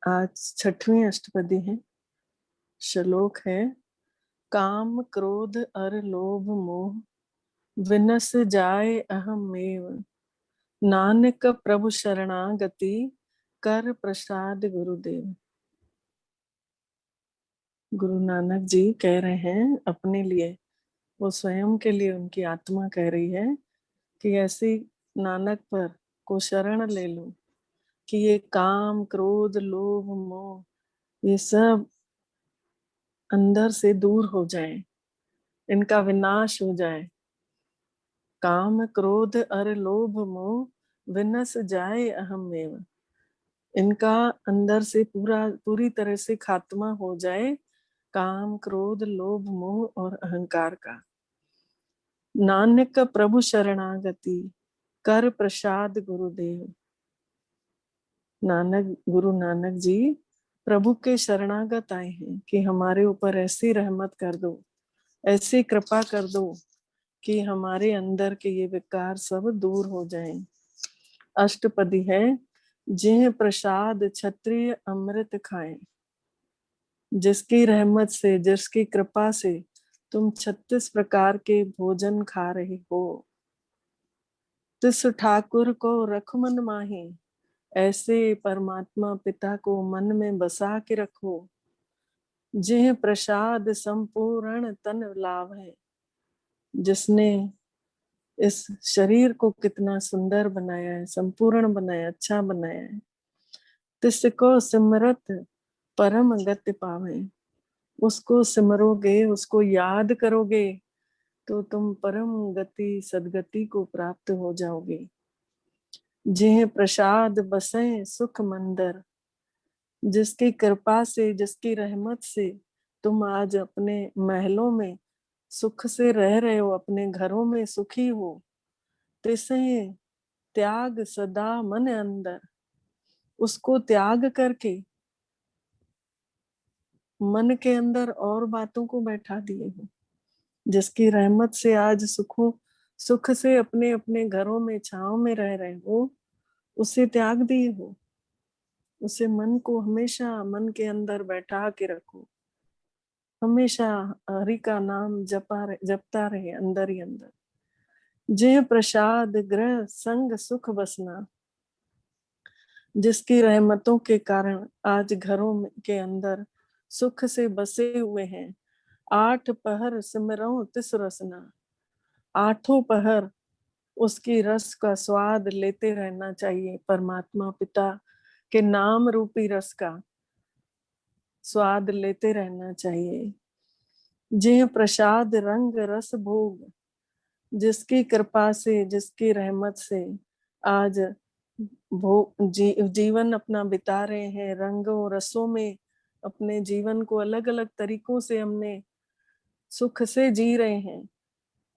आज छठवीं अष्टपदी है। श्लोक है काम क्रोध अर लोभ मोह विनस जाय अहमेव नानक प्रभु शरणागति कर प्रसाद गुरुदेव। गुरु नानक जी कह रहे हैं अपने लिए, वो स्वयं के लिए, उनकी आत्मा कह रही है कि ऐसी नानक पर को शरण ले लो कि ये काम क्रोध लोभ मोह ये सब अंदर से दूर हो जाए, इनका विनाश हो जाए। काम क्रोध अर लोभ मोह विनस जाए अहमेव, इनका अंदर से पूरी तरह से खात्मा हो जाए। काम क्रोध लोभ मोह और अहंकार का। नानक प्रभु शरणागति कर प्रसाद गुरुदेव। गुरु नानक जी प्रभु के शरणागत आए हैं कि हमारे ऊपर ऐसी रहमत कर दो, ऐसी कृपा कर दो कि हमारे अंदर के ये विकार सब दूर हो जाएं। अष्टपदी है जिह प्रसाद क्षत्रिय अमृत खाएं। जिसकी रहमत से, जिसकी कृपा से तुम 36 प्रकार के भोजन खा रहे हो, तिस ठाकुर को रख मन माही, ऐसे परमात्मा पिता को मन में बसा के रखो। जिह प्रसाद संपूर्ण तन लाभ है, जिसने इस शरीर को कितना सुंदर बनाया है, संपूर्ण बनाया, अच्छा बनाया है। तिसको सिमरत परम गति पावे, उसको सिमरोगे, उसको याद करोगे तो तुम परम गति सदगति को प्राप्त हो जाओगे। जिह प्रसाद बसे सुख मंदर, जिसकी कृपा से, जिसकी रहमत से तुम आज अपने महलों में सुख से रह रहे हो, अपने घरों में सुखी हो। तिसे त्याग सदा मन अंदर, उसको त्याग करके मन के अंदर और बातों को बैठा दिए हो। जिसकी रहमत से आज सुख से अपने अपने घरों में छांव में रह रहे हो, उसे त्याग दिए हो। उसे मन को हमेशा मन के अंदर बैठा के रखो, हमेशा हरि का नाम जपता रहे अंदर ही अंदर। जय प्रसाद ग्रह संग सुख बसना, जिसकी रहमतों के कारण आज घरों के अंदर सुख से बसे हुए हैं। 8 पहर सिमरऊं तिस रसना, आठों पहर उसकी रस का स्वाद लेते रहना चाहिए। परमात्मा पिता के नाम रूपी रस का स्वाद लेते रहना चाहिए। जिह प्रसाद रंग रस भोग, जिसकी कृपा से, जिसकी रहमत से आज जीवन अपना बिता रहे हैं, रंगों रसों में अपने जीवन को अलग अलग तरीकों से हमने सुख से जी रहे हैं।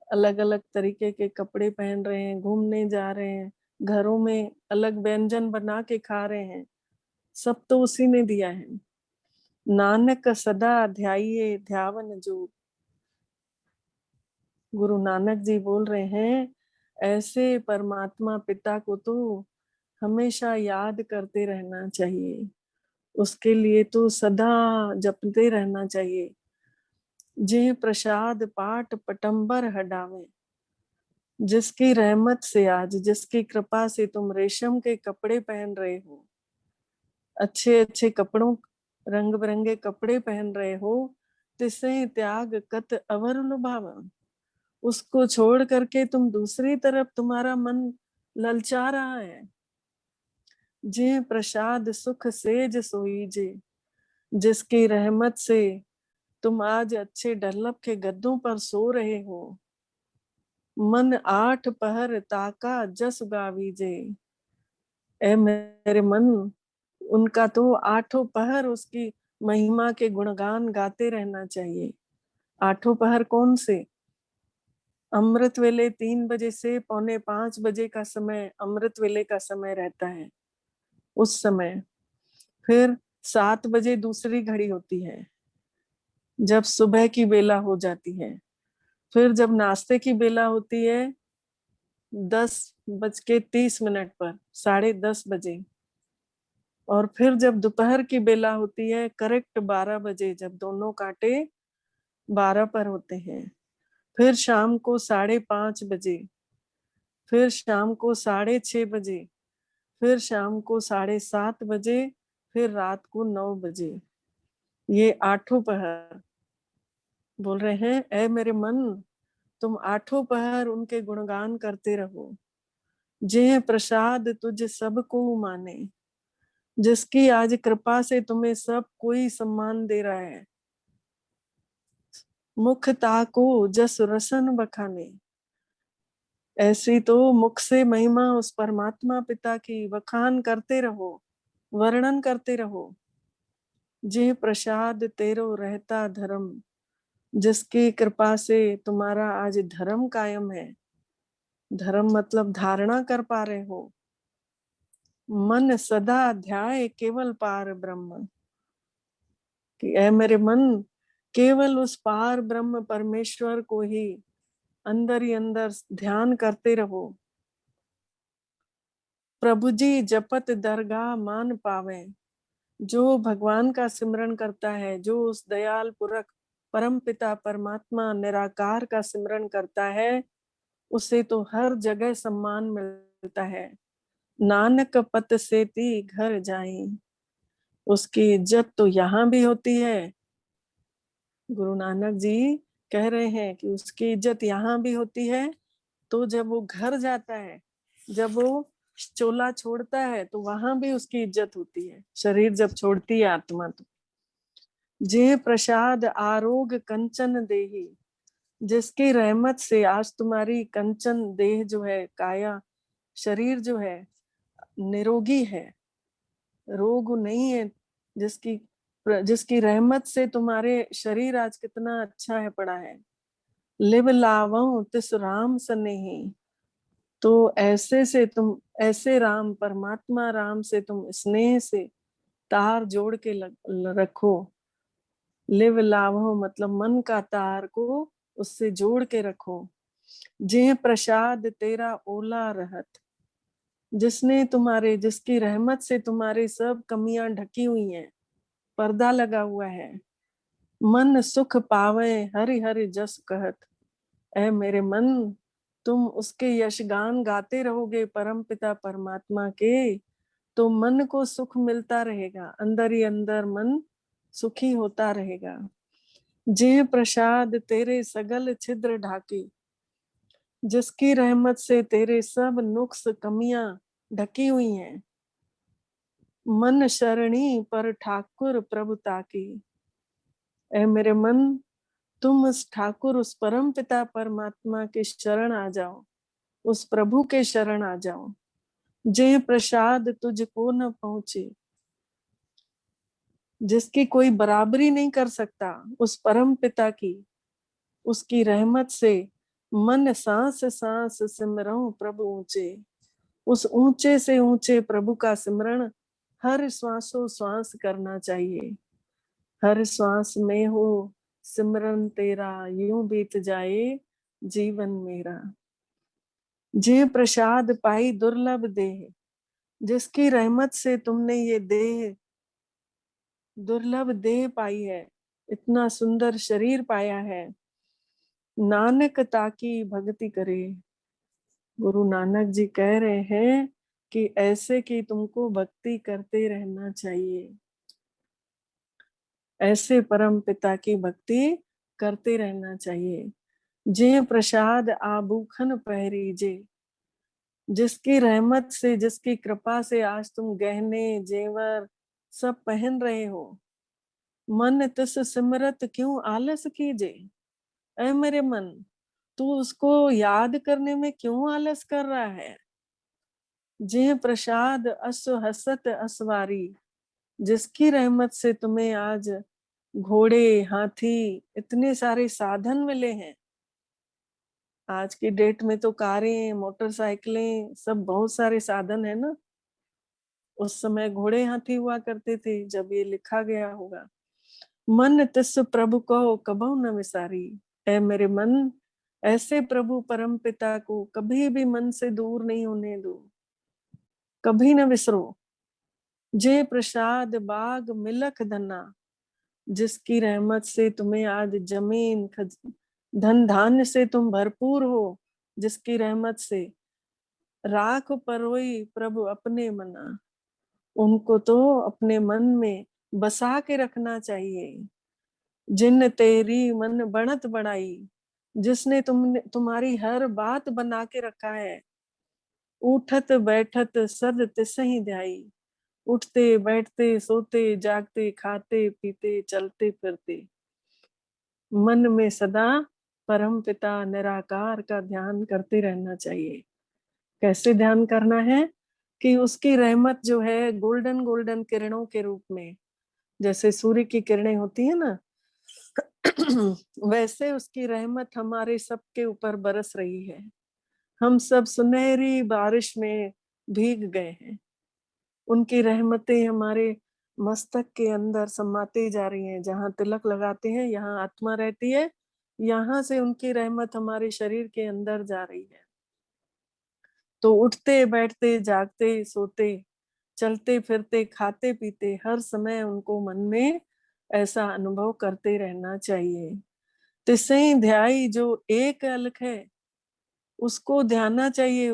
अलग अलग तरीके के कपड़े पहन रहे हैं, घूमने जा रहे हैं, घरों में अलग व्यंजन बना के खा रहे हैं, सब तो उसी ने दिया है। नानक सदा ध्याइये ध्यावन जो, गुरु नानक जी बोल रहे हैं ऐसे परमात्मा पिता को तो हमेशा याद करते रहना चाहिए, उसके लिए तो सदा जपते रहना चाहिए। जे प्रसाद पाठ पटंबर हटावे, जिसकी रहमत से आज, जिसकी कृपा से तुम रेशम के कपड़े पहन रहे हो, अच्छे अच्छे कपड़ों, रंग बिरंगे कपड़े पहन रहे हो, तिसे त्याग कत अवर लुभावा, उसको छोड़ करके तुम दूसरी तरफ तुम्हारा मन ललचा रहा है। जे प्रसाद सुख सेज सोईजे, जिसकी रहमत से तुम आज अच्छे डल्लभ के गद्दों पर सो रहे हो। मन 8 पहर ताका जस गावीजे, ए मेरे मन, उनका तो 8 पहर उसकी महिमा के गुणगान गाते रहना चाहिए। 8 पहर कौन से? अमृत वेले 3 बजे से पौने 5 बजे का समय अमृत वेले का समय रहता है। उस समय फिर 7 बजे दूसरी घड़ी होती है, जब सुबह की बेला हो जाती है। फिर जब नाश्ते की बेला होती है 10:30 पर, 10:30 बजे, और फिर जब दोपहर की बेला होती है, करेक्ट 12 बजे, जब दोनों कांटे 12 पर होते हैं, फिर शाम को 5:30 बजे, फिर शाम को 6:30 बजे, फिर शाम को 7:30 बजे, फिर रात को 9 बजे, ये आठों पहर बोल रहे हैं, ऐ मेरे मन, तुम आठों पहर उनके गुणगान करते रहो। जे प्रसाद तुझ सबको माने, जिसकी आज कृपा से तुम्हें सब कोई सम्मान दे रहा है। मुख ताको जस रसन बखाने, ऐसी तो मुख से महिमा उस परमात्मा पिता की बखान करते रहो, वर्णन करते रहो। जे प्रसाद तेरो रहता धर्म, जिसकी कृपा से तुम्हारा आज धर्म कायम है। धर्म मतलब धारणा कर पा रहे हो। मन सदा ध्याय केवल पार ब्रह्म, कि ऐ मेरे मन, केवल उस पार ब्रह्म परमेश्वर को ही अंदर ही अंदर ध्यान करते रहो। प्रभु जी जपत दरगाह मान पावे, जो भगवान का सिमरन करता है, जो उस दयाल पुरख परम पिता परमात्मा निराकार का सिमरन करता है, उसे तो हर जगह सम्मान मिलता है। नानक पत से ती घर जाई, उसकी इज्जत तो यहाँ भी होती है। गुरु नानक जी कह रहे हैं कि उसकी इज्जत यहाँ भी होती है। तो जब वो घर जाता है, जब वो चोला छोड़ता है, तो वहां भी उसकी इज्जत होती है। शरीर जब छोड़ती है आत्मा, तो जे प्रसाद आरोग कंचन देही, जिसकी रहमत से आज तुम्हारी कंचन देह जो है, काया शरीर जो है निरोगी है, रोग नहीं है, जिसकी जिसकी रहमत से तुम्हारे शरीर आज कितना अच्छा है पड़ा है। लिव लावं तिस राम सनेही, तो ऐसे से तुम, ऐसे राम परमात्मा राम से तुम स्नेह से तार जोड़ के रखो। लिव लावो मतलब मन का तार को उससे जोड़ के रखो। जे प्रसाद तेरा ओला रहत, जिसने तुम्हारे, जिसकी रहमत से तुम्हारे सब कमियां ढकी हुई हैं, पर्दा लगा हुआ है। मन सुख पावे हरि हरि जस कहत, ऐ मेरे मन, तुम उसके यशगान गाते रहोगे परम पिता परमात्मा के, तो मन को सुख मिलता रहेगा, अंदर ही अंदर मन सुखी होता रहेगा। जे प्रसाद तेरे सगल छिद्र ढाकी, जिसकी रहमत से तेरे सब नुक्स कमियां ढकी हुई हैं। मन शरणी पर ठाकुर प्रभु ताकी, ऐ मेरे मन, तुम उस ठाकुर, उस परम पिता परमात्मा के शरण आ जाओ, उस प्रभु के शरण आ जाओ। जे प्रसाद तुझको न पहुंचे, जिसकी कोई बराबरी नहीं कर सकता, उस परम पिता की, उसकी रहमत से मन सांस सांस सिमरऊं प्रभु ऊंचे। उस ऊंचे से ऊंचे प्रभु का सिमरण हर श्वासों श्वास करना चाहिए। हर श्वास में हो सिमरन तेरा, यूं बीत जाए जीवन मेरा। जे प्रसाद पाई दुर्लभ देह, जिसकी रहमत से तुमने ये देह, दुर्लभ देह पाई है, इतना सुंदर शरीर पाया है। नानक ताकी भक्ति करे, गुरु नानक जी कह रहे हैं कि ऐसे की तुमको भक्ति करते रहना चाहिए। ऐसे परम पिता की भक्ति करते रहना चाहिए। जे प्रसाद आभूखन पहरी जे, जिसकी रहमत से, जिसकी कृपा से आज तुम गहने जेवर सब पहन रहे हो। मन तिस सिमरत क्यों आलस कीजे, ऐ मेरे मन, तू उसको याद करने में क्यों आलस कर रहा है। जे प्रसाद अस हसत असवारी, जिसकी रहमत से तुम्हें आज घोड़े हाथी इतने सारे साधन मिले हैं। आज की डेट में तो कारें मोटरसाइकिलें सब बहुत सारे साधन है ना। उस समय घोड़े हाथी हुआ करते थे जब ये लिखा गया होगा। मन तिस प्रभु को कबहु न विसारी, ऐ मेरे मन, ऐसे प्रभु परम पिता को कभी भी मन से दूर नहीं होने दो, कभी न विसरो। जे प्रसाद बाग मिलक धना, जिसकी रहमत से तुम्हें आज जमीन धन धान्य से तुम भरपूर हो, जिसकी रहमत से राख परोई प्रभु अपने मना, उनको तो अपने मन में बसा के रखना चाहिए। जिन तेरी मन बनत बढ़ाई, जिसने तुम्हारी हर बात बना के रखा है। उठत बैठत सद तिसहि ध्याई, उठते बैठते सोते जागते खाते पीते चलते फिरते मन में सदा परम पिता निराकार का ध्यान करते रहना चाहिए। कैसे ध्यान करना है कि उसकी रहमत जो है गोल्डन गोल्डन किरणों के रूप में, जैसे सूर्य की किरणें होती है ना, वैसे उसकी रहमत हमारे सबके ऊपर बरस रही है। हम सब सुनहरी बारिश में भीग गए हैं। उनकी रहमतें हमारे मस्तक के अंदर समाती जा रही हैं। जहाँ तिलक लगाते हैं यहाँ आत्मा रहती है, यहाँ से उनकी रहमत हमारे शरीर के अंदर जा रही है। तो उठते बैठते जागते सोते चलते फिरते खाते पीते हर समय उनको मन में ऐसा अनुभव करते रहना चाहिए। तिसई ध्याई, जो एक अलख है उसको ध्याना चाहिए,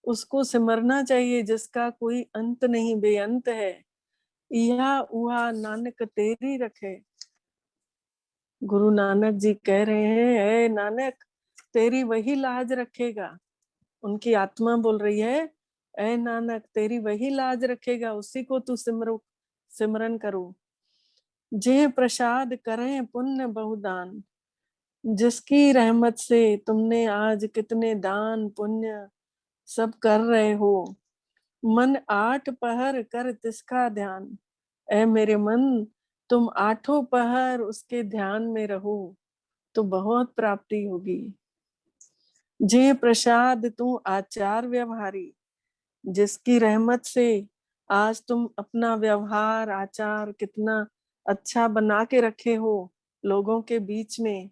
उसको सिमरना चाहिए, जिसका कोई अंत नहीं, बेअंत है। इहा उहा नानक तेरी रखे। गुरु नानक जी कह रहे हैं, ए नानक तेरी वही लाज रखेगा। उनकी आत्मा बोल रही है, ए नानक तेरी वही लाज रखेगा, उसी को तू सिमरन करो। जे प्रसाद करें पुण्य बहुदान, जिसकी रहमत से तुमने आज कितने दान पुण्य सब कर रहे हो। मन आठ पहर कर तिसका ध्यान, ऐ मेरे मन तुम आठों पहर उसके ध्यान में रहो तो बहुत प्राप्ति होगी। जे प्रसाद तू आचार व्यवहारी, जिसकी रहमत से आज तुम अपना व्यवहार आचार कितना अच्छा बना के रखे हो लोगों के बीच में।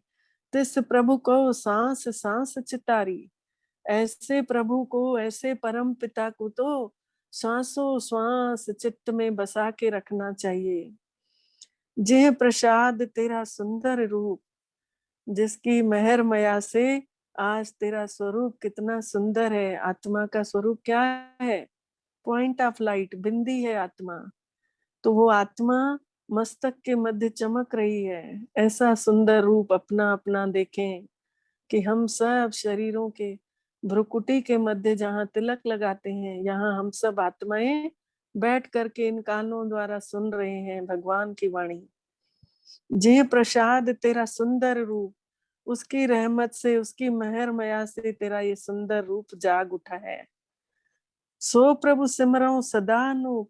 तिस प्रभु को सांस सांस चितारी, ऐसे प्रभु को, ऐसे परम पिता को तो सांसों श्वास चित्त में बसा के रखना चाहिए। जे प्रसाद तेरा सुंदर रूप, जिसकी मेहर मया से आज तेरा स्वरूप कितना सुंदर है। आत्मा का स्वरूप क्या है? पॉइंट ऑफ लाइट, बिंदी है आत्मा। तो वो आत्मा मस्तक के मध्य चमक रही है। ऐसा सुंदर रूप अपना अपना देखें कि हम सब शरीरों के भ्रुकुटी के मध्य जहाँ तिलक लगाते हैं, यहाँ हम सब आत्माएं बैठ करके इन कानों द्वारा सुन रहे हैं भगवान की वाणी। जे प्रसाद तेरा सुंदर रूप, उसकी रहमत से, उसकी मेहर मया से तेरा ये सुंदर रूप जाग उठा है। सो प्रभु सिमरो सदा अनूप,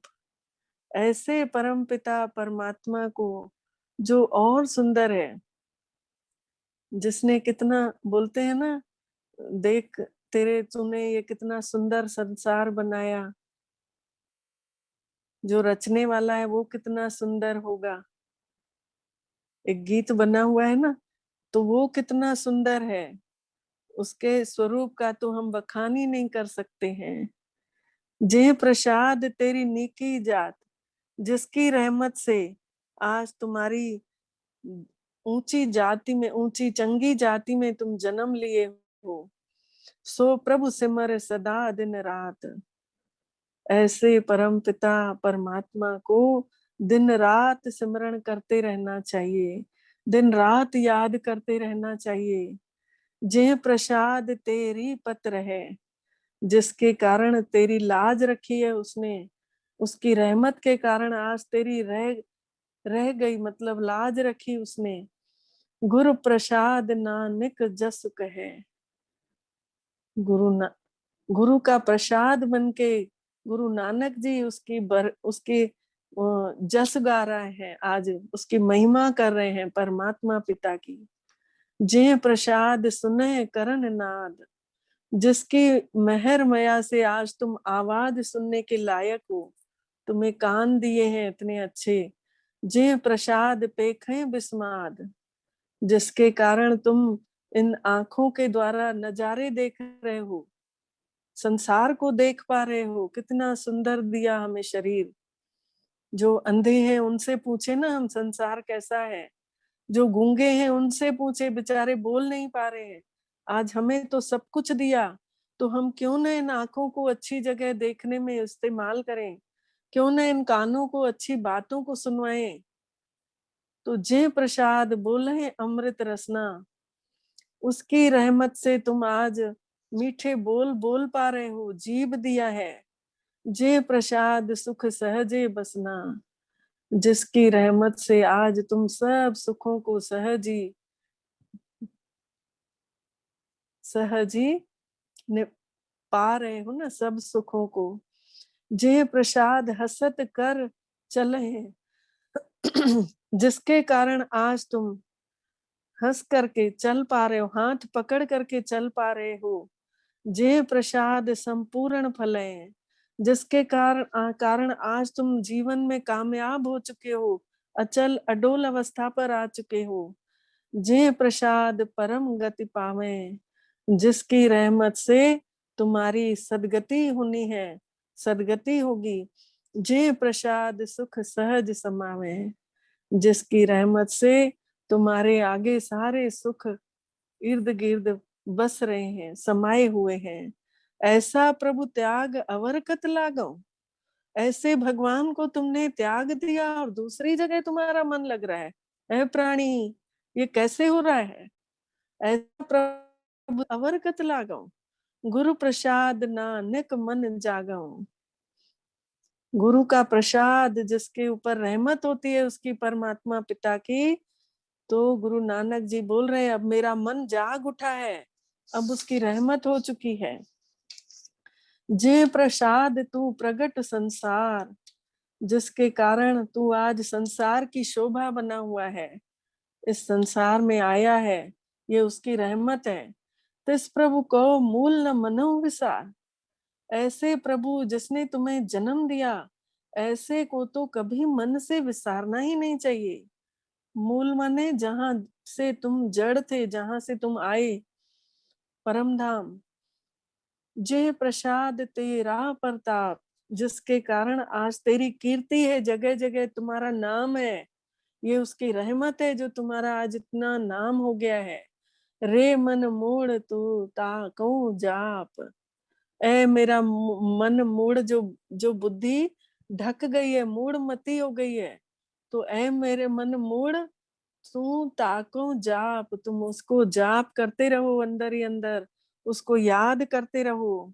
ऐसे परम पिता परमात्मा को जो और सुंदर है, जिसने कितना, बोलते हैं ना, देख तेरे तूने ये कितना सुंदर संसार बनाया, जो रचने वाला है वो कितना सुंदर होगा। एक गीत बना हुआ है ना, तो वो कितना सुंदर है, उसके स्वरूप का तो हम बखान ही नहीं कर सकते हैं। जे प्रसाद तेरी नीकी जात, जिसकी रहमत से आज तुम्हारी ऊंची जाति में, ऊंची चंगी जाति में तुम जन्म लिए हो। सो प्रभु सिमर सदा दिन रात, ऐसे परम पिता परमात्मा को दिन रात सिमरण करते रहना चाहिए, दिन रात याद करते रहना चाहिए। जे प्रसाद तेरी पत्र है, जिसके कारण तेरी लाज रखी है उसने, उसकी रहमत के कारण आज तेरी रह गई, मतलब लाज रखी उसने। गुरु प्रसाद नानक जस कहे, गुरु का प्रसाद बनके गुरु नानक जी उसके जस गा रहे हैं, आज उसकी महिमा कर रहे हैं परमात्मा पिता की। जे प्रसाद सुने करण नाद, जिसकी मेहर मया से आज तुम आवाज सुनने के लायक हो, तुम्हें कान दिए हैं इतने अच्छे। जे प्रसाद पेखे बिस्माद, जिसके कारण तुम इन आंखों के द्वारा नजारे देख रहे हो, संसार को देख पा रहे हो। कितना सुंदर दिया हमें शरीर, जो अंधे हैं उनसे पूछे ना हम संसार कैसा है, जो गूंगे हैं उनसे पूछे, बेचारे बोल नहीं पा रहे हैं। आज हमें तो सब कुछ दिया, तो हम क्यों न इन आंखों को अच्छी जगह देखने में इस्तेमाल करें, क्यों न इन कानों को अच्छी बातों को सुनवाएं। तो जे प्रसाद बोले अमृत रसना, उसकी रहमत से तुम आज मीठे बोल बोल पा रहे हो, जीभ दिया है। जे प्रसाद सुख सहजे बसना, जिसकी रहमत से आज तुम सब सुखों को सहजी पा रहे हो ना, सब सुखों को। जे प्रसाद हसत कर चले, जिसके कारण आज तुम हंस करके चल पा रहे हो, हाथ पकड़ करके चल पा रहे हो। जे प्रसाद संपूर्ण फले, जिसके कारण आज तुम जीवन में कामयाब हो चुके हो, अचल अडोल अवस्था पर आ चुके हो। जे प्रसाद परम गति पावे, जिसकी रहमत से तुम्हारी सदगति होनी है, सदगति होगी। जे प्रसाद सुख सहज समावे, जिसकी रहमत से तुम्हारे आगे सारे सुख इर्द गिर्द बस रहे हैं, समाये हुए हैं। ऐसा प्रभु त्याग अवरकत लागो, ऐसे भगवान को तुमने त्याग दिया और दूसरी जगह तुम्हारा मन लग रहा है। ऐ प्राणी, ये कैसे हो रहा है? ऐसा प्रभु अवरकत लागो, गुरु प्रसाद नानक मन जागो। गुरु का प्रसाद जिसके ऊपर रहमत होती है उसकी, परमात्मा पिता की, तो गुरु नानक जी बोल रहे हैं अब मेरा मन जाग उठा है, अब उसकी रहमत हो चुकी है। जे प्रसाद तू प्रगट संसार, जिसके कारण तू आज संसार की शोभा बना हुआ है, इस संसार में आया है, ये उसकी रहमत है। तिस प्रभु को मूल न मनो विसार, ऐसे प्रभु जिसने तुम्हें जन्म दिया, ऐसे को तो कभी मन से विसारना ही नहीं चाहिए। मूल माने जहां से तुम जड़ थे, जहां से तुम आए, परम धाम। जे प्रसाद तेरा प्रताप, जिसके कारण आज तेरी कीर्ति है, जगह जगह तुम्हारा नाम है, ये उसकी रहमत है जो तुम्हारा आज इतना नाम हो गया है। रे मन मूड तू ताको जाप, ए मेरा मन मूड, जो जो बुद्धि ढक गई है, मूड मती हो गई है, तो ए मेरे मन मूड तू ताको जाप, तुम उसको जाप करते रहो, अंदर ही अंदर उसको याद करते रहो।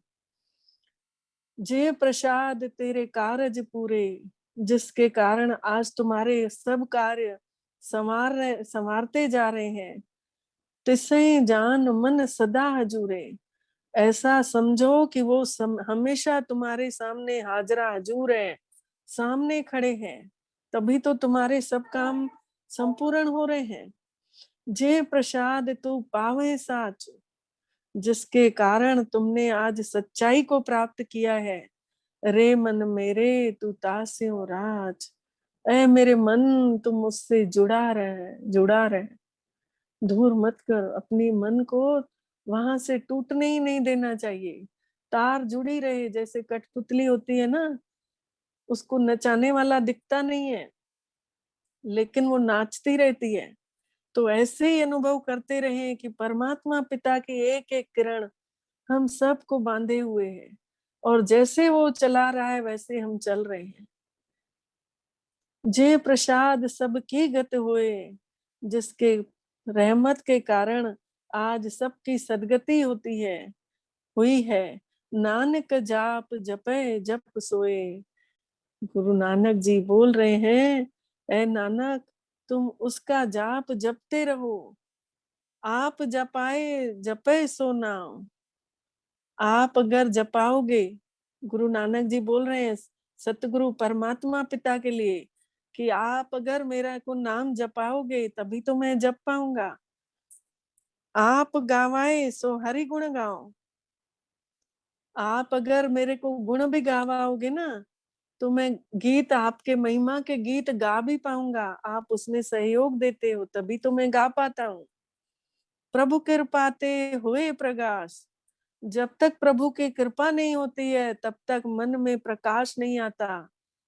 जे प्रसाद तेरे कारज पूरे, जिसके कारण आज तुम्हारे सब कार्य संवारते जा रहे हैं। तिसै जान मन सदा हजूरे, ऐसा समझो कि वो हमेशा तुम्हारे सामने हाजरा हजूर है, सामने खड़े हैं, तभी तो तुम्हारे सब काम संपूर्ण हो रहे हैं। जे प्रसाद तू पावे साच, जिसके कारण तुमने आज सच्चाई को प्राप्त किया है। रे मन मेरे तू तास्यो राज, ऐ मेरे मन तुम मुझसे जुड़ा रहे, दूर मत कर अपनी मन को, वहां से टूटने ही नहीं देना चाहिए। तार जुड़ी रहे, जैसे कठपुतली होती है ना, उसको नचाने वाला दिखता नहीं है, लेकिन वो नाचती रहती है। तो ऐसे ही अनुभव करते रहे कि परमात्मा पिता की एक एक किरण हम सबको बांधे हुए है, और जैसे वो चला रहा है वैसे हम चल रहे हैं। जे प्रसाद सबकी गत हुए, जिसके रहमत के कारण आज सबकी सदगति होती है, हुई है। नानक जाप जपे जप सोए, गुरु नानक जी बोल रहे हैं, ए नानक तुम उसका जाप जपते रहो। आप जपाए जपे सो नाम, आप अगर जपाओगे, गुरु नानक जी बोल रहे हैं सतगुरु परमात्मा पिता के लिए, कि आप अगर मेरा को नाम जपाओगे तभी तो मैं जप पाऊंगा। आप गावाए सो हरि गुण गाओ, आप अगर मेरे को गुण भी गावाओगे ना, तो मैं गीत, आपके महिमा के गीत गा भी पाऊंगा। आप उसमें सहयोग देते हो तभी तो मैं गा पाता हूँ। प्रभु कृपाते हुए प्रकाश, जब तक प्रभु की कृपा नहीं होती है तब तक मन में प्रकाश नहीं आता।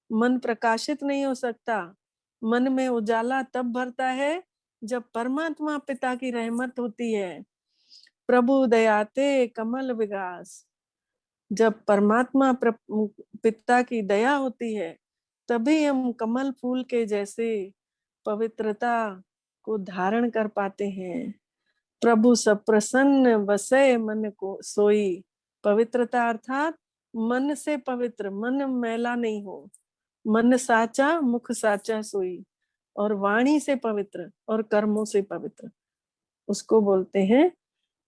मन प्रकाशित नहीं हो सकता। मन में उजाला तब भरता है जब परमात्मा पिता की रहमत होती है। प्रभु दयाते कमल विगास। जब परमात्मा पिता की दया होती है, तभी हम कमल फूल के जैसे पवित्रता को धारण कर पाते हैं। प्रभु सप्रसन्न बसे मन को सोई। पवित्रता अर्थात मन से पवित्र, मन मैला नहीं हो। मन साचा मुख साचा सोई, और वाणी से पवित्र और कर्मों से पवित्र, उसको बोलते हैं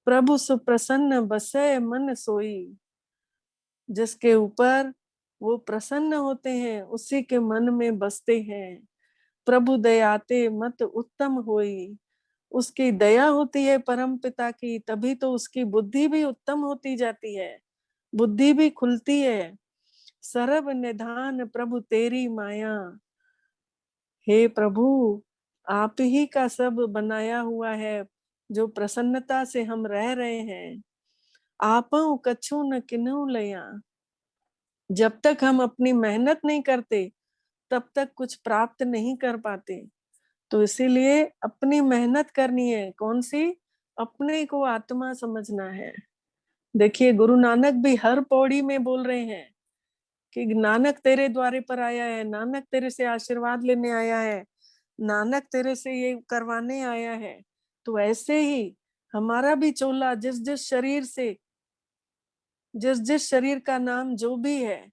प्रभु सुप्रसन्न बसे मन सोई। जिसके ऊपर वो प्रसन्न होते हैं, उसी के मन में बसते हैं। प्रभु दयाते मत उत्तम होई। उसकी दया होती है परम पिता की, तभी तो उसकी बुद्धि भी उत्तम होती जाती है, बुद्धि भी खुलती है। सर्व निधान प्रभु तेरी माया। हे प्रभु, आप ही का सब बनाया हुआ है, जो प्रसन्नता से हम रह रहे हैं। आपो कछु न किन्हु लया। जब तक हम अपनी मेहनत नहीं करते, तब तक कुछ प्राप्त नहीं कर पाते। तो इसीलिए अपनी मेहनत करनी है। कौन सी? अपने को आत्मा समझना है। देखिए, गुरु नानक भी हर पौड़ी में बोल रहे हैं कि नानक तेरे द्वारे पर आया है, नानक तेरे से आशीर्वाद लेने आया है, नानक तेरे से ये करवाने आया है। तो ऐसे ही हमारा भी चोला जिस जिस शरीर का नाम जो भी है,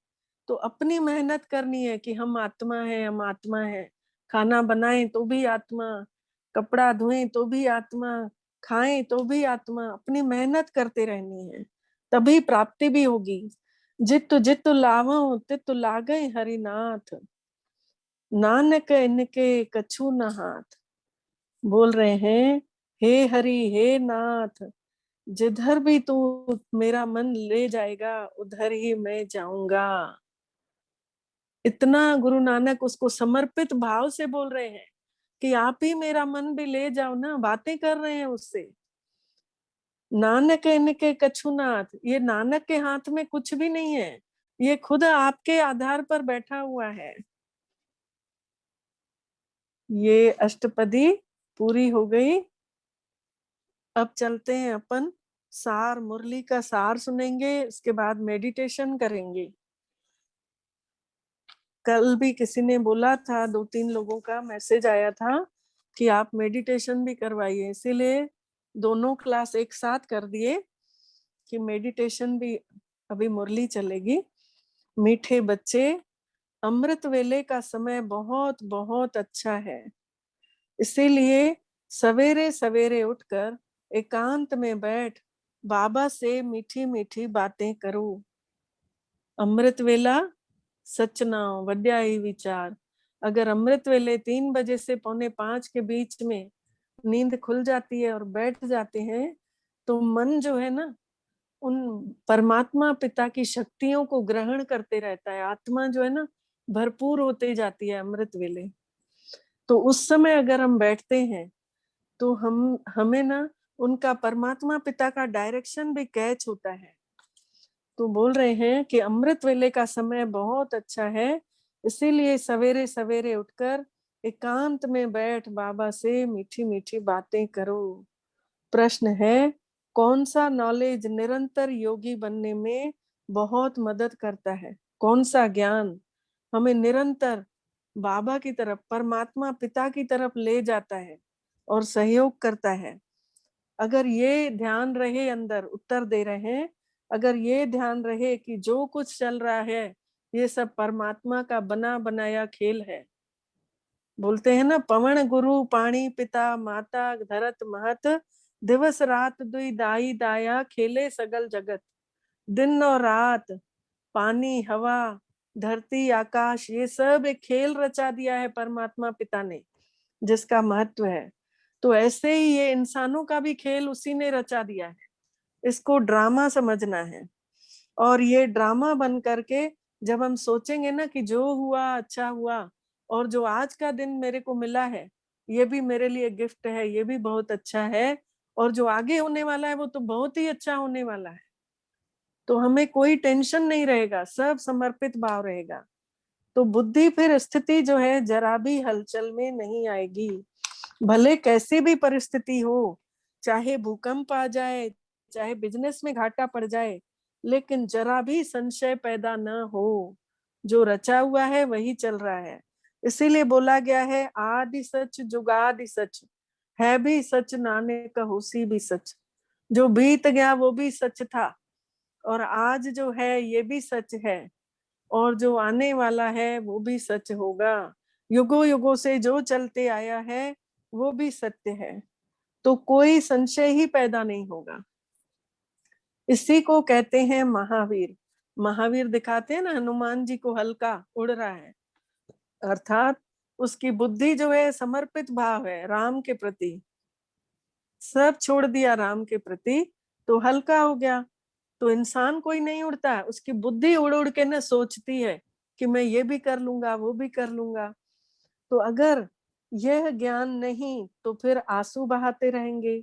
तो अपनी मेहनत करनी है कि हम आत्मा है, हम आत्मा है। खाना बनाएं तो भी आत्मा, कपड़ा धोएं तो भी आत्मा, खाएं तो भी आत्मा। अपनी मेहनत करते रहनी है, तभी प्राप्ति भी होगी। जितु जितु लावो तितु लागै हरिनाथ। नानक इनके कछु न हाथ। बोल रहे हैं, हे हरि हे नाथ, जिधर भी तू मेरा मन ले जाएगा, उधर ही मैं जाऊंगा। इतना गुरु नानक उसको समर्पित भाव से बोल रहे हैं कि आप ही मेरा मन भी ले जाओ ना। बातें कर रहे हैं उससे। नानक इनके कछुनाथ, ये नानक के हाथ में कुछ भी नहीं है, ये खुद आपके आधार पर बैठा हुआ है। ये अष्टपदी पूरी हो गई। अब चलते हैं अपन सार, मुरली का सार सुनेंगे, उसके बाद मेडिटेशन करेंगे। कल भी किसी ने बोला था, 2-3 लोगों का मैसेज आया था कि आप मेडिटेशन भी करवाइए, इसीलिए दोनों क्लास एक साथ कर दिए कि मेडिटेशन भी। अभी मुरली चलेगी। मीठे बच्चे, अमृत वेले का समय बहुत बहुत अच्छा है, इसीलिए सवेरे सवेरे उठकर एकांत में बैठ बाबा से मीठी मीठी बातें करो। अमृत वेला सचना वड्या ही विचार। अगर अमृत वेले 3 बजे से 4:45 के बीच में नींद खुल जाती है और बैठ जाते हैं, तो मन जो है ना, उन परमात्मा पिता की शक्तियों को ग्रहण करते रहता है। आत्मा जो है ना, भरपूर होते जाती है अमृत वेले। तो उस समय अगर हम बैठते हैं, तो हमें ना उनका परमात्मा पिता का डायरेक्शन भी कैच होता है। तो बोल रहे हैं कि अमृत वेले का समय बहुत अच्छा है, इसीलिए सवेरे सवेरे उठकर एकांत में बैठ बाबा से मीठी मीठी बातें करो। प्रश्न है, कौन सा नॉलेज निरंतर योगी बनने में बहुत मदद करता है? कौन सा ज्ञान हमें निरंतर बाबा की तरफ, परमात्मा पिता की तरफ ले जाता है और सहयोग करता है? अगर ये ध्यान रहे, अंदर उत्तर दे रहे हैं, अगर ये ध्यान रहे कि जो कुछ चल रहा है, ये सब परमात्मा का बना बनाया खेल है। बोलते हैं ना, पवन गुरु पानी पिता माता धरत महत, दिवस रात दुई दाई दाया खेले सगल जगत। दिन और रात, पानी हवा धरती आकाश, ये सब एक खेल रचा दिया है परमात्मा पिता ने, जिसका महत्व है। तो ऐसे ही ये इंसानों का भी खेल उसी ने रचा दिया है। इसको ड्रामा समझना है, और ये ड्रामा बन करके जब हम सोचेंगे ना कि जो हुआ अच्छा हुआ, और जो आज का दिन मेरे को मिला है, ये भी मेरे लिए गिफ्ट है, ये भी बहुत अच्छा है, और जो आगे होने वाला है वो तो बहुत ही अच्छा होने वाला है, तो हमें कोई टेंशन नहीं रहेगा, सब समर्पित भाव रहेगा। तो बुद्धि फिर स्थिति जो है जरा भी हलचल में नहीं आएगी। भले कैसी भी परिस्थिति हो, चाहे भूकंप आ जाए, चाहे बिजनेस में घाटा पड़ जाए, लेकिन जरा भी संशय पैदा न हो। जो रचा हुआ है वही चल रहा है। इसीलिए बोला गया है आदि सच जुगादि सच, है भी सच नानक होसी भी सच। जो बीत गया वो भी सच था, और आज जो है ये भी सच है, और जो आने वाला है वो भी सच होगा। युगों युगों से जो चलते आया है वो भी सत्य है, तो कोई संशय ही पैदा नहीं होगा। इसी को कहते हैं महावीर। महावीर दिखाते हैं ना, हनुमान जी को हल्का उड़ रहा है, अर्थात उसकी बुद्धि जो है समर्पित भाव है राम के प्रति, सब छोड़ दिया राम के प्रति, तो हल्का हो गया। तो इंसान कोई नहीं उड़ता है, उसकी बुद्धि उड़ उड़ के ना सोचती है कि मैं ये भी कर लूंगा, वो भी कर लूंगा। तो अगर यह ज्ञान नहीं तो फिर आंसू बहाते रहेंगे।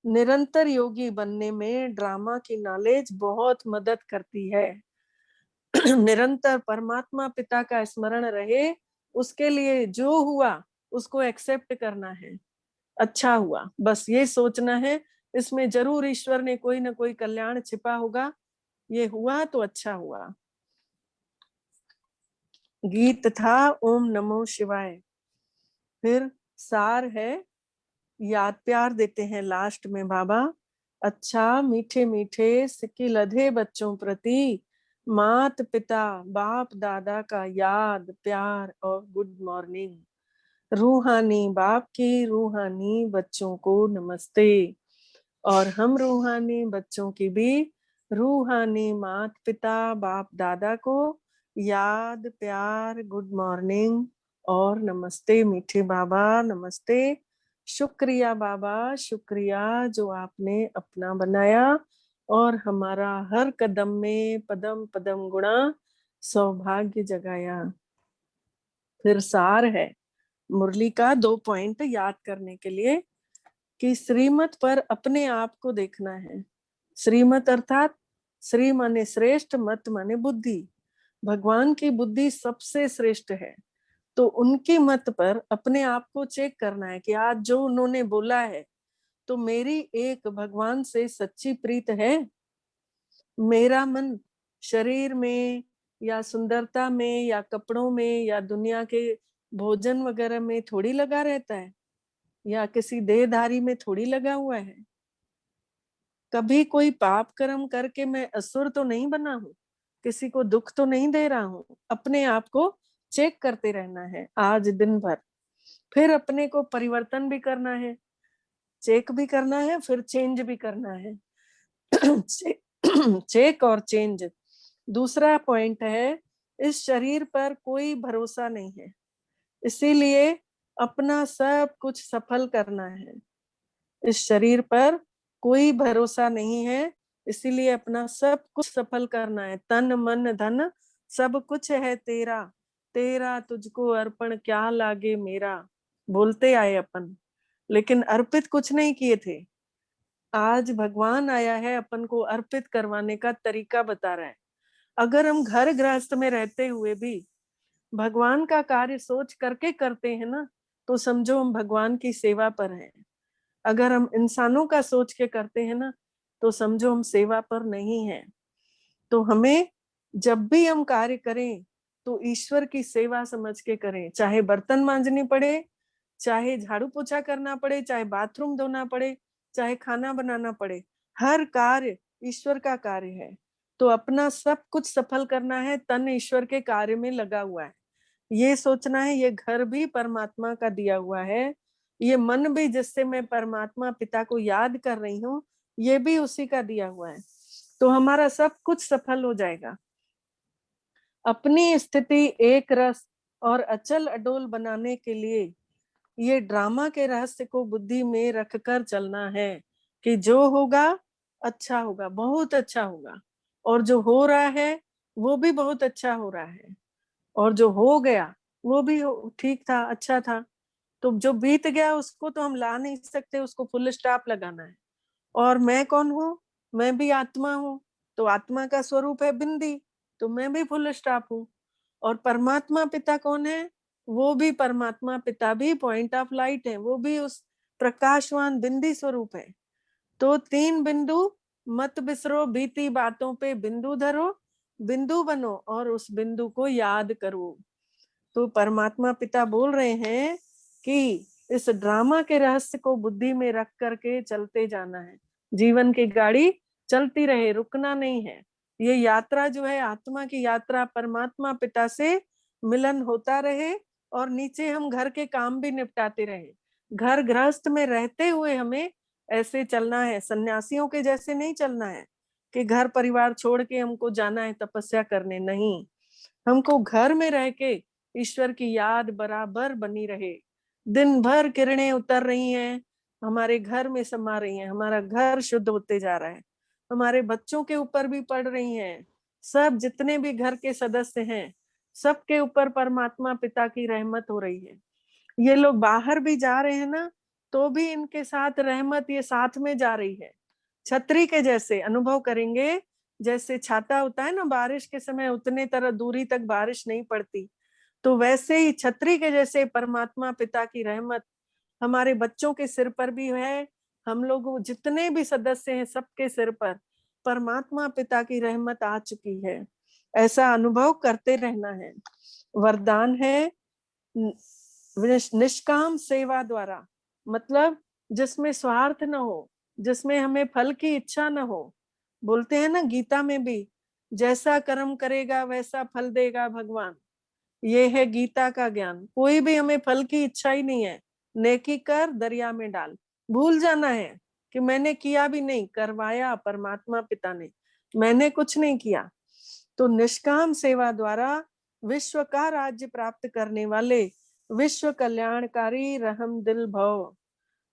निरंतर योगी बनने में ड्रामा की नॉलेज बहुत मदद करती है। निरंतर परमात्मा पिता का स्मरण रहे, उसके लिए जो हुआ उसको एक्सेप्ट करना है। अच्छा हुआ, बस ये सोचना है, इसमें जरूर ईश्वर ने कोई ना कोई कल्याण छिपा होगा, ये हुआ तो अच्छा हुआ। गीत था ओम नमो शिवाय। फिर सार है, याद प्यार देते हैं लास्ट में बाबा। अच्छा मीठे मीठे सिक्की लधे बच्चों प्रति मात पिता बाप दादा का याद प्यार और गुड मॉर्निंग। रूहानी बाप की रूहानी बच्चों को नमस्ते, और हम रूहानी बच्चों की भी रूहानी मात पिता बाप दादा को याद प्यार गुड मॉर्निंग और नमस्ते। मीठे बाबा नमस्ते। शुक्रिया बाबा, शुक्रिया जो आपने अपना बनाया और हमारा हर कदम में पदम पदम गुणा सौभाग्य जगाया। फिर सार है मुरली का 2 पॉइंट याद करने के लिए, कि श्रीमत पर अपने आप को देखना है। श्रीमत अर्थात श्री माने श्रेष्ठ, मत माने बुद्धि। भगवान की बुद्धि सबसे श्रेष्ठ है, तो उनकी मत पर अपने आप को चेक करना है कि आज जो उन्होंने बोला है, तो मेरी एक भगवान से सच्ची प्रीत है। मेरा मन शरीर में या सुंदरता में या कपड़ों में या दुनिया के भोजन वगैरह में थोड़ी लगा रहता है, या किसी देहधारी में थोड़ी लगा हुआ है। कभी कोई पाप कर्म करके मैं असुर तो नहीं बना हूं, किसी को दुख तो नहीं दे रहा हूं। अपने आप को चेक करते रहना है आज दिन भर। फिर अपने को परिवर्तन भी करना है, चेक भी करना है, फिर चेंज भी करना है। चेक और चेंज। दूसरा पॉइंट है, इस शरीर पर कोई भरोसा नहीं है, इसीलिए अपना सब कुछ सफल करना है। इस शरीर पर कोई भरोसा नहीं है, इसीलिए अपना सब कुछ सफल करना है। तन मन धन सब कुछ है तेरा, तेरा तुझको अर्पण क्या लागे मेरा। बोलते आए अपन, लेकिन अर्पित कुछ नहीं किए थे। आज भगवान आया है अपन को अर्पित करवाने का तरीका बता रहा है। अगर हम घर गृहस्थ में रहते हुए भी भगवान का कार्य सोच करके करते हैं ना, तो समझो हम भगवान की सेवा पर हैं। अगर हम इंसानों का सोच के करते हैं ना, तो समझो हम सेवा पर नहीं है। तो हमें जब भी हम कार्य करें तो ईश्वर की सेवा समझ के करें, चाहे बर्तन मांजने पड़े, चाहे झाड़ू पोछा करना पड़े, चाहे बाथरूम धोना पड़े, चाहे खाना बनाना पड़े, हर कार्य ईश्वर का कार्य है। तो अपना सब कुछ सफल करना है, तन ईश्वर के कार्य में लगा हुआ है। ये सोचना है ये घर भी परमात्मा का दिया हुआ है, ये मन भी जिससे मैं परमात्मा पिता को याद कर रही हूँ, ये भी उसी का दिया हुआ है। तो हमारा सब कुछ सफल हो जाएगा। अपनी स्थिति एक रस और अचल अडोल बनाने के लिए ये ड्रामा के रहस्य को बुद्धि में रखकर चलना है, कि जो होगा अच्छा होगा, बहुत अच्छा होगा, और जो हो रहा है वो भी बहुत अच्छा हो रहा है, और जो हो गया वो भी ठीक था, अच्छा था। तो जो बीत गया उसको तो हम ला नहीं सकते, उसको फुल स्टॉप लगाना है। और मैं कौन हूँ? मैं भी आत्मा हूँ, तो आत्मा का स्वरूप है बिंदी, तो मैं भी फुल स्टॉप हूँ। और परमात्मा पिता कौन है? वो भी परमात्मा पिता भी पॉइंट ऑफ लाइट है, वो भी उस प्रकाशवान बिंदी स्वरूप है। तो 3 बिंदु, मत बिसरो बीती बातों पे बिंदु धरो, बिंदु बनो और उस बिंदु को याद करो। तो परमात्मा पिता बोल रहे हैं कि इस ड्रामा के रहस्य को बुद्धि में रख करके चलते जाना है। जीवन की गाड़ी चलती रहे, रुकना नहीं है। ये यात्रा जो है आत्मा की यात्रा, परमात्मा पिता से मिलन होता रहे और नीचे हम घर के काम भी निपटाते रहे। घर गृहस्थ में रहते हुए हमें ऐसे चलना है, सन्यासियों के जैसे नहीं चलना है कि घर परिवार छोड़ के हमको जाना है तपस्या करने। नहीं, हमको घर में रह के ईश्वर की याद बराबर बनी रहे। दिन भर किरणें उतर रही हैं, हमारे घर में समा रही हैं, हमारा घर शुद्ध होते जा रहा है, हमारे बच्चों के ऊपर भी पड़ रही हैं। सब जितने भी घर के सदस्य हैं, सबके ऊपर परमात्मा पिता की रहमत हो रही है। ये लोग बाहर भी जा रहे हैं ना, तो भी इनके साथ रहमत ये साथ में जा रही है। छतरी के जैसे अनुभव करेंगे, जैसे छाता होता है ना बारिश के समय, उतने तरह दूरी तक बारिश नहीं पड़ती, तो वैसे ही छतरी के जैसे परमात्मा पिता की रहमत हमारे बच्चों के सिर पर भी है। हम लोग जितने भी सदस्य हैं सबके सिर पर परमात्मा पिता की रहमत आ चुकी है। ऐसा अनुभव करते रहना है। वरदान है निष्काम सेवा द्वारा, मतलब जिसमें स्वार्थ न हो, जिसमें हमें फल की इच्छा न हो। बोलते हैं ना गीता में भी, जैसा कर्म करेगा वैसा फल देगा भगवान। ये है गीता का ज्ञान। कोई भी हमें फल की इच्छा ही नहीं है। नेकी कर दरिया में डाल, भूल जाना है कि मैंने किया भी नहीं, करवाया परमात्मा पिता ने, मैंने कुछ नहीं किया। तो निष्काम सेवा द्वारा विश्व का राज्य प्राप्त करने वाले विश्व कल्याणकारी रहम दिल भव,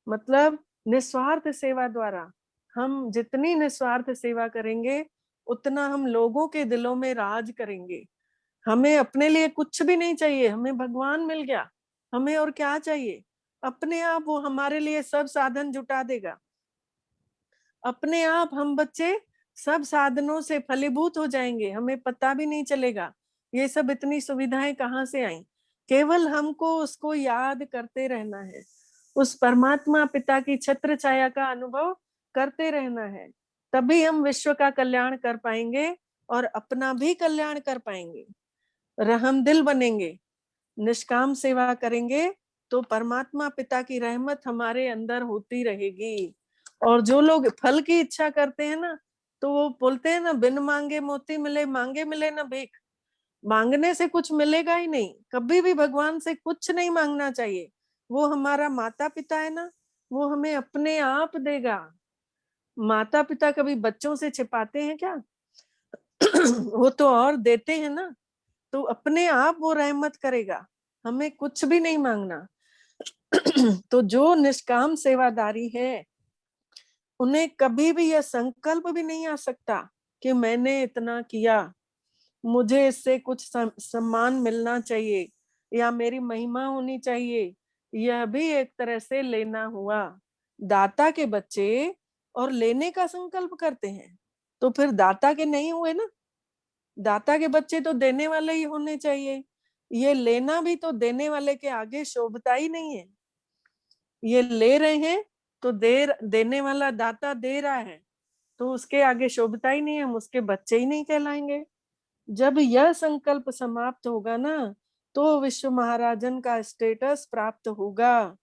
मतलब निस्वार्थ सेवा द्वारा हम जितनी निस्वार्थ सेवा करेंगे उतना हम लोगों के दिलों में राज करेंगे। हमें अपने लिए कुछ भी नहीं चाहिए, हमें भगवान मिल गया, हमें और क्या चाहिए? अपने आप वो हमारे लिए सब साधन जुटा देगा। अपने आप हम बच्चे सब साधनों से फलीभूत हो जाएंगे, हमें पता भी नहीं चलेगा ये सब इतनी सुविधाएं कहाँ से आई। केवल हमको उसको याद करते रहना है, उस परमात्मा पिता की छत्र छाया का अनुभव करते रहना है। तभी हम विश्व का कल्याण कर पाएंगे और अपना भी कल्याण कर पाएंगे, रहम दिल बनेंगे। निष्काम सेवा करेंगे तो परमात्मा पिता की रहमत हमारे अंदर होती रहेगी। और जो लोग फल की इच्छा करते हैं ना, तो वो बोलते हैं ना, बिन मांगे मोती मिले, मांगे मिले ना भीख। मांगने से कुछ मिलेगा ही नहीं। कभी भी भगवान से कुछ नहीं मांगना चाहिए। वो हमारा माता पिता है ना, वो हमें अपने आप देगा। माता पिता कभी बच्चों से छिपाते हैं क्या? वो तो और देते हैं ना। तो अपने आप वो रहमत करेगा, हमें कुछ भी नहीं मांगना। तो जो निष्काम सेवादारी है उन्हें कभी भी यह संकल्प भी नहीं आ सकता कि मैंने इतना किया, मुझे इससे कुछ सम्मान मिलना चाहिए या मेरी महिमा होनी चाहिए। यह भी एक तरह से लेना हुआ। दाता के बच्चे और लेने का संकल्प करते हैं तो फिर दाता के नहीं हुए ना। दाता के बच्चे तो देने वाले ही होने चाहिए। ये लेना भी तो देने वाले के आगे शोभता ही नहीं है। ये ले रहे हैं तो देने वाला दाता दे रहा है, तो उसके आगे शोभता ही नहीं है, हम उसके बच्चे ही नहीं कहलाएंगे। जब यह संकल्प समाप्त होगा ना, तो विश्व महाराजन का स्टेटस प्राप्त होगा।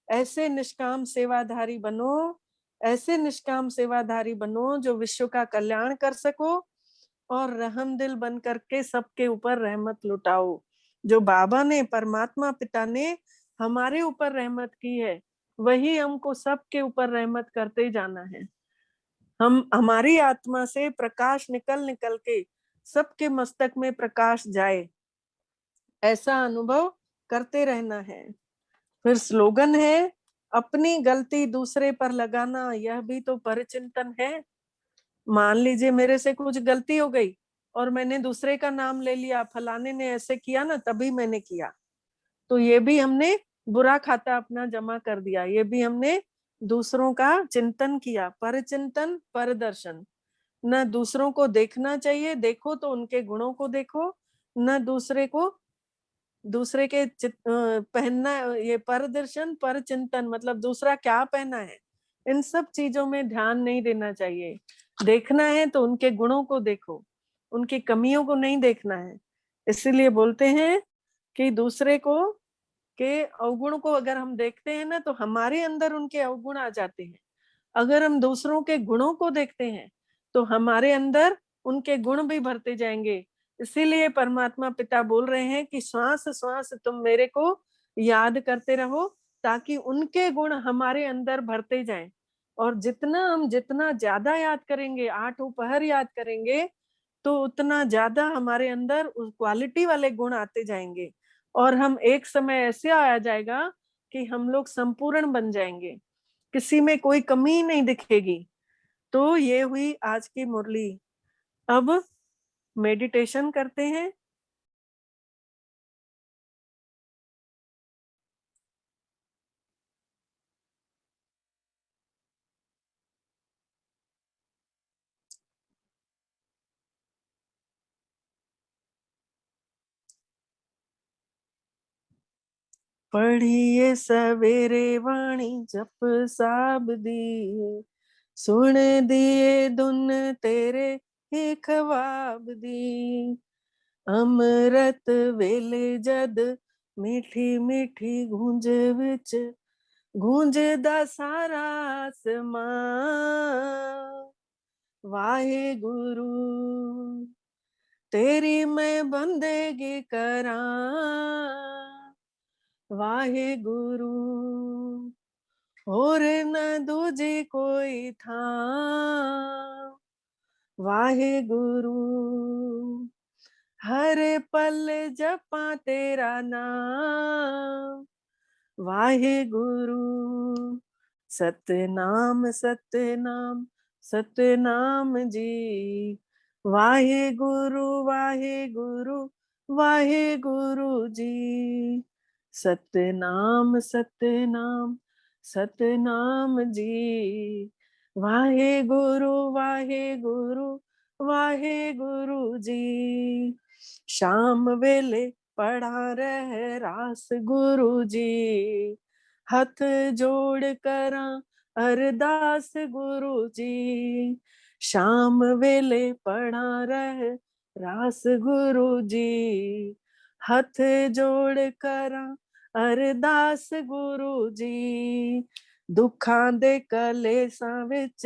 ऐसे निष्काम सेवाधारी बनो, ऐसे निष्काम सेवाधारी बनो जो विश्व का कल्याण कर सको और रहम दिल बन करके सबके ऊपर रहमत लुटाओ। जो बाबा ने, परमात्मा पिता ने हमारे ऊपर रहमत की है, वही हमको सबके ऊपर रहमत करते जाना है। हम हमारी आत्मा से प्रकाश निकल निकल के सबके मस्तक में प्रकाश जाए, ऐसा अनुभव करते रहना है। फिर स्लोगन है, अपनी गलती दूसरे पर लगाना, यह भी तो परिचिंतन है। मान लीजिए मेरे से कुछ गलती हो गई और मैंने दूसरे का नाम ले लिया, फलाने ने ऐसे किया ना तभी मैंने किया, तो ये भी हमने बुरा खाता अपना जमा कर दिया। ये भी हमने दूसरों का चिंतन किया। परचिंतन परदर्शन, न दूसरों को देखना चाहिए, देखो तो उनके गुणों को देखो, न दूसरे के पहनना, ये परदर्शन पर चिंतन, मतलब दूसरा क्या पहना है, इन सब चीजों में ध्यान नहीं देना चाहिए। देखना है तो उनके गुणों को देखो, उनकी कमियों को नहीं देखना है। इसीलिए बोलते हैं कि दूसरे को के अवगुण को अगर हम देखते हैं ना, तो हमारे अंदर उनके अवगुण आ जाते हैं। अगर हम दूसरों के गुणों को देखते हैं तो हमारे अंदर उनके गुण भी भरते जाएंगे। इसीलिए परमात्मा पिता बोल रहे हैं कि श्वास श्वास तुम मेरे को याद करते रहो, ताकि उनके गुण हमारे अंदर भरते जाएं। और जितना ज्यादा याद करेंगे, आठों पहर याद करेंगे, तो उतना ज्यादा हमारे अंदर उस क्वालिटी वाले गुण आते जाएंगे। और हम एक समय ऐसे आ जाएगा कि हम लोग संपूर्ण बन जाएंगे, किसी में कोई कमी नहीं दिखेगी। तो ये हुई आज की मुरली। अब मेडिटेशन करते हैं। पढ़िए सवेरे वाणी जप साब दी, सुन दिए धुन तेरे ही ख्वाब दी। अमृत वेले जद मीठी मीठी गूंज विच गूंजदा सारा आसमां। वाहे गुरु तेरी मैं बंदेगी करां। वाहे गुरु और न दूजी कोई था। वाहे गुरु हर पल जपा तेरा नाम। वाहे गुरु सतनाम सतनाम सतनाम जी। वाहे गुरु वाहे गुरु वाहे गुरु जी। सतनाम सतनाम सतनाम जी। वाहे गुरु वाहे गुरु वाहे गुरु जी। शाम वेले पढ़ा रहे रास गुरु जी। हथ जोड़ करा अरदास गुरु जी। शाम वेले पढ़ा रहे रास गुरु जी। हथ जोड़ करा अरदास गुरु जी। दुखां दे कलेसां विच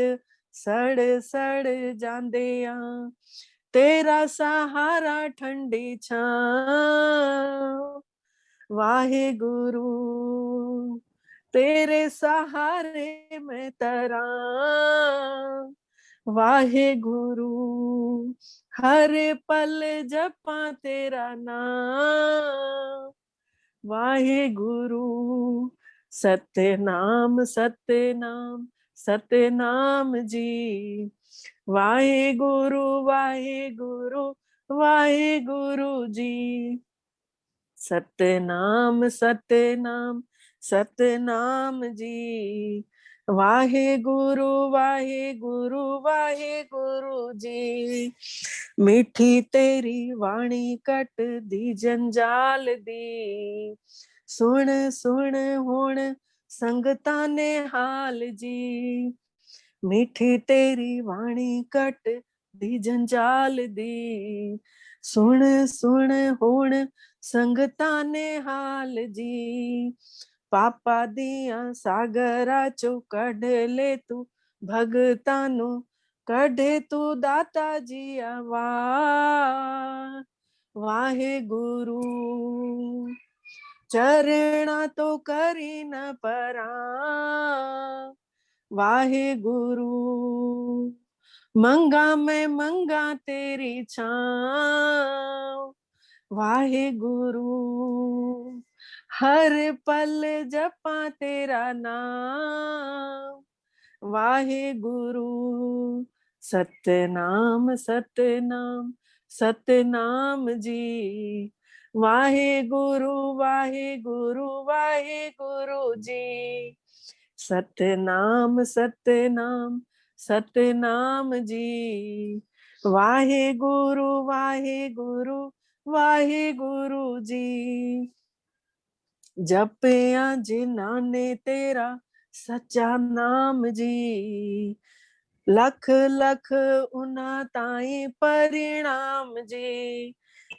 सड़ सड़ जांदे आ, तेरा सहारा ठंडी छां। वाहे गुरु तेरे सहारे में तरा। वाहे गुरु हर पल जपा तेरा नाम। वाहे गुरु सतनाम सतनाम सतनाम जी। वाहे गुरु वाहे गुरु वाहे गुरु जी। सतनाम सतनाम सतनाम जी। वाहे गुरु वाहे गुरु वाहे गुरु जी। मीठी तेरी वाणी कट दी जंजाल दी, सुन सुन हुण संगतां ने हाल जी। मीठी तेरी वाणी कट दी जंजाल दी, सुन सुन हुण संगतां ने हाल जी। पापा दिया सागरा चो कढ ले तू भगतां नू, कढे तू दाता जी वाह। वाहे गुरु चरणा तो करी न परा। वाहे गुरु मंगा मैं मंगा तेरी छांव। वाहे गुरु हर पल जपा तेरा नाम। वाहे गुरु सतनाम सतनाम सतनाम जी। वाहे गुरु वाहे गुरु वाहे गुरु जी। सतनाम सतनाम सतनाम जी। वाहे गुरु वाहे गुरु वाहे गुरु जी। जपिया जिन्हां ने तेरा सच्चा नाम जी, लख लख उना ताई परिणाम जी।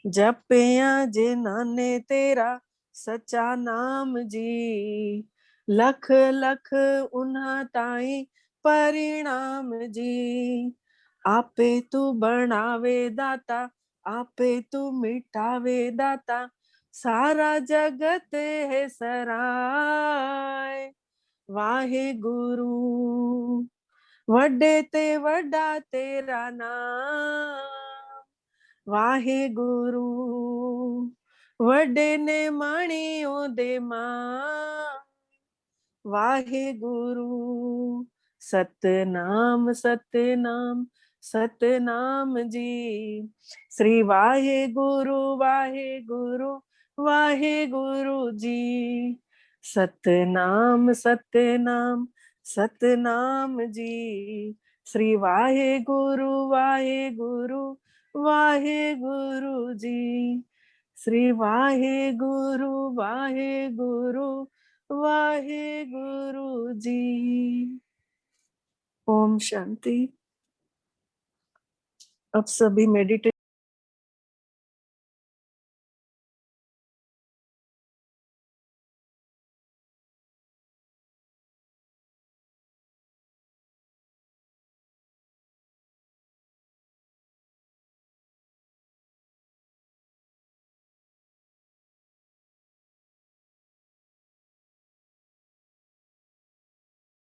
जपिया जिन्हां ने तेरा सच्चा नाम जी, लख लख उना ताई परिणाम जी। आपे तू बनावे दाता, आपे तू मिटावे दाता, सारा जगत है सराय। वाहे गुरु वड्डे ते वड्डा तेरा नाम, वाहे गुरु वड्डे ने माणियों दे मां। वाहे गुरु सतनाम सतनाम सतनाम जी। श्री वाहे गुरु वाहे गुरु जी। सतनाम सतनाम सतनाम जी। श्री वाहे गुरु वाहे गुरु जी। श्री वाहे गुरु वाहे गुरु जी। ओम शांति। अब सभी मेडिटेट